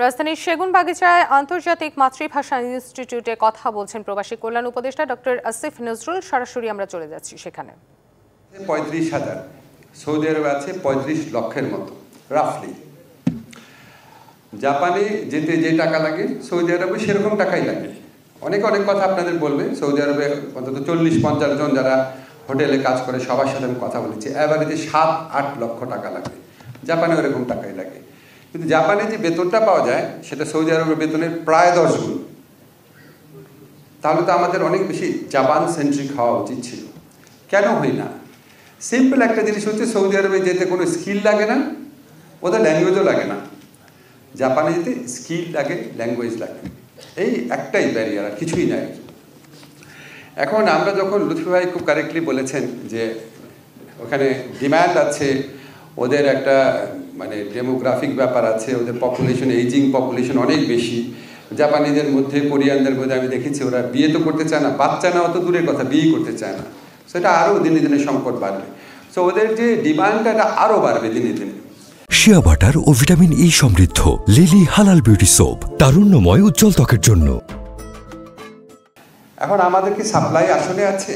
রাজধানীর সেগুনবাগিচায় আন্তর্জাতিক মাতৃভাষা ইনস্টিটিউটে কথা বলছেন প্রবাসী কল্যাণ উপদেষ্টা ডক্টর আসিফ নজরুল। সরাসরি আমরা চলে যাচ্ছি সেখানে। ৩৫,০০০, সৌদি আরবে আছে ৩৫ লক্ষের মতো রাফলি। জাপানে যেতে যে টাকা লাগে সৌদি আরবে সেরকম টাকাই লাগে। অনেক কথা আপনাদের বলবে। সৌদি আরবে অন্তত ৪০-৫০ জন যারা হোটেলে কাজ করে সবার সাথে আমি কথা বলেছি, এভারেজে ৭-৮ লক্ষ টাকা লাগে। জাপানে ওরকম টাকাই লাগে, কিন্তু জাপানে যে বেতনটা পাওয়া যায় সেটা সৌদি আরবের বেতনের প্রায় ১০ গুণ। তাহলে তো আমাদের অনেক বেশি জাপান সেন্ট্রিক হওয়া উচিত ছিল। কেন হই না? সিম্পল একটা জিনিস হচ্ছে, সৌদি আরবে যেতে কোনো স্কিল লাগে না, ওদের ল্যাঙ্গুয়েজও লাগে না। জাপানে যেতে স্কিল লাগে, ল্যাঙ্গুয়েজ লাগে, এই একটাই ব্যারিয়ার, আর কিছুই নাই। এখন আমরা যখন লুৎফি ভাই খুব কারেক্টলি বলেছেন যে ওখানে ডিম্যান্ড আছে, ওদের একটা মানে ডেমোগ্রাফিক ব্যাপার আছে, ওদের পপুলেশন, এইজিং পপুলেশন অনেক বেশি। জাপানিদের মধ্যে, কোরিয়ানদের মধ্যে আমি দেখেছি ওরা বিয়ে তো করতে চায় না, বাচ্চা না অত দূরের কথা, বিয়ে করতে চায় না। সেটা আরও দিনে দিনে সংকট বাড়বে। সো ওদের যে ডিমান্ডটা আরও বাড়বে দিনে দিনে। শিয়া বাটার ও ভিটামিন ই সমৃদ্ধ লিলি হালাল বিউটি সোপ, তারুণ্যময় উজ্জ্বল ত্বকের জন্য। এখন আমাদের কি সাপ্লাই আসলে আছে?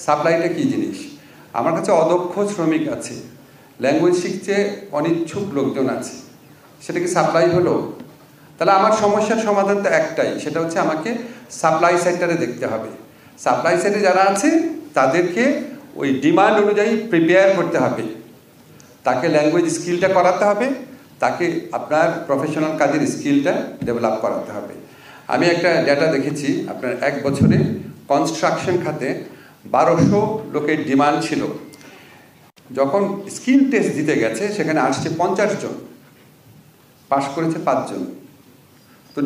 সাপ্লাইটা কি জিনিস? আমার কাছে অদক্ষ শ্রমিক আছে, ল্যাঙ্গুয়েজ শিখছে অনিচ্ছুক লোকজন আছে, সেটা কি সাপ্লাই হলো? তাহলে আমার সমস্যার সমাধান তো একটাই, সেটা হচ্ছে আমাকে সাপ্লাই সাইডটারে দেখতে হবে। সাপ্লাই সাইডে যারা আছে তাদেরকে ওই ডিমান্ড অনুযায়ী প্রিপেয়ার করতে হবে, তাকে ল্যাঙ্গুয়েজ স্কিলটা করাতে হবে, তাকে আপনার প্রফেশনাল কাজের স্কিলটা ডেভেলপ করাতে হবে। আমি একটা ডেটা দেখেছি, আপনার 1 বছরে কনস্ট্রাকশন খাতে 1200 লোকের ডিমান্ড ছিল। যখন স্কিল টেস্ট দিতে গেছে সেখানে আসছে 50 জন, পাশ করেছে 5 জন। তো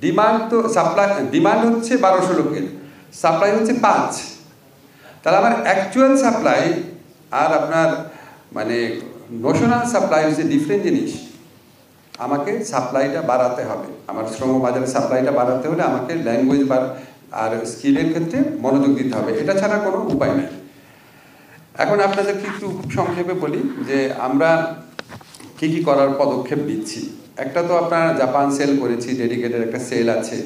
ডিমান্ড তো সাপ্লাই, ডিমান্ড হচ্ছে 1200 লোকের, সাপ্লাই হচ্ছে 5। তাহলে আমার অ্যাকচুয়াল সাপ্লাই আর আপনার মানে নোশনাল সাপ্লাই হচ্ছে ডিফারেন্ট জিনিস। আমাকে সাপ্লাইটা বাড়াতে হবে, আমার শ্রম বাজারে সাপ্লাইটা বাড়াতে হলে আমাকে ল্যাঙ্গুয়েজ আর স্কিলের ক্ষেত্রে মনোযোগ দিতে হবে, এটা ছাড়া কোনো উপায় নেই। এখন আপনাদেরকে একটু খুব সংক্ষেপে বলি যে আমরা কি করার পদক্ষেপ দিচ্ছি। একটা তো আপনার জাপান সেল করেছি, ডেডিকেটেড একটা সেল আছে,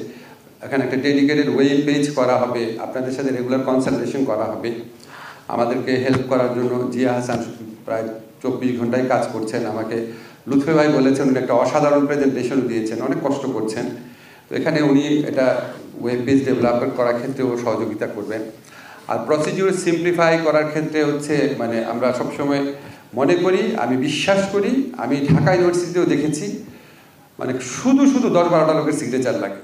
এখানে একটা ডেডিকেটেড ওয়েব পেজ করা হবে, আপনাদের সাথে রেগুলার কনসালটেশন করা হবে। আমাদেরকে হেল্প করার জন্য জিয়া হাসান প্রায় 24 ঘন্টায় কাজ করছেন। আমাকে লুৎফি ভাই বলেছেন, উনি একটা অসাধারণ প্রেজেন্টেশন দিয়েছেন, অনেক কষ্ট করছেন। তো এখানে উনি এটা ওয়েব পেজ ডেভেলপমেন্ট করার ক্ষেত্রেও সহযোগিতা করবেন। আর প্রসিডিউর সিম্পলিফাই করার ক্ষেত্রে হচ্ছে মানে আমরা সবসময় মনে করি, আমি বিশ্বাস করি, আমি ঢাকা ইউনিভার্সিটিতেও দেখেছি, মানে শুধু 10-12টা লোকের সিগনেচার লাগে।